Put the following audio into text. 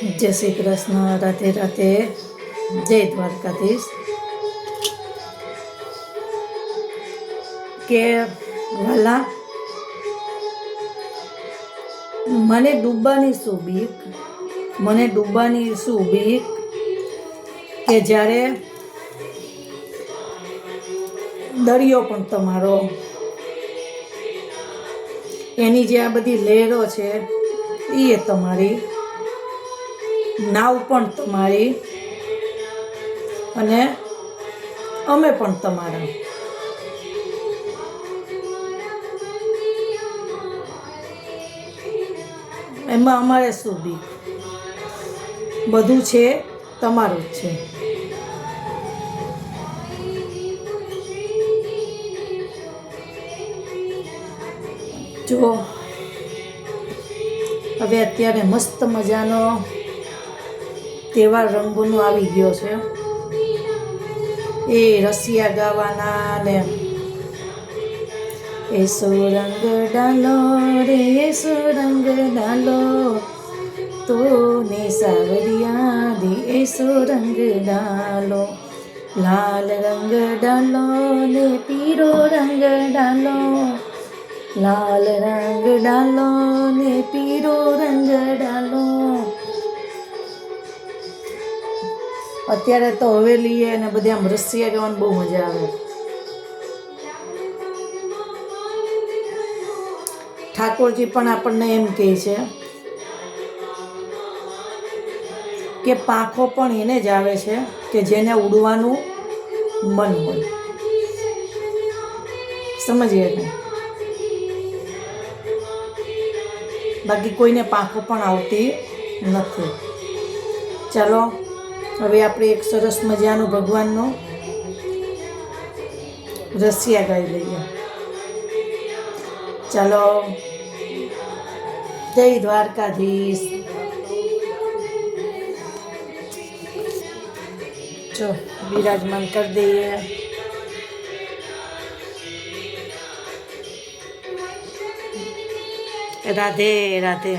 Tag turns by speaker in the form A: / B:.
A: જય શ્રી કૃષ્ણ, રાધે રાધે, જય દ્વારકાધીશ. કે વાલા, મને ડૂબવાની શું બીક, મને ડૂબવાની શું બીક, કે જ્યારે દરિયો પણ તમારો, એની જે આ બધી લહેરો છે એ તમારી, નાવ પણ તમારી અને અમે પણ તમારા. એમાં અમારે શું બીક, બધું છે તમારું જ છે. જો હવે અત્યારે મસ્ત મજાનો તહેવાર રંગોનો આવી ગયો છે. એ રસિયા ગાવાના ને એસો રંગ ડાલો રે એસો રંગ ડાલો તો ને સાવરિયા દે એસો રંગ ડાલો, લાલ રંગ ડાલો ને પીરો રંગ ડાલો, લાલ રંગ ડાલો ને પીરો રંગ ડાલો. અત્યારે તો હવેલી અને બધી આમ રસિયા ગાવાની બહુ મજા આવે. ઠાકોરજી પણ આપણને એમ કહે છે કે પાંખો પણ એને જ આવે છે કે જેને ઉડવાનું મન હોય. સમજીએ ને, બાકી કોઈને પાંખો પણ આવતી નથી. ચાલો હવે આપણે એક સરસ મજાનું ભગવાનનું રસિયા ગાઈ લઈએ. ચાલો, જય દ્વારકાધીશ. જો બિરાજમાન કરી દઈએ. રાધે રાધે.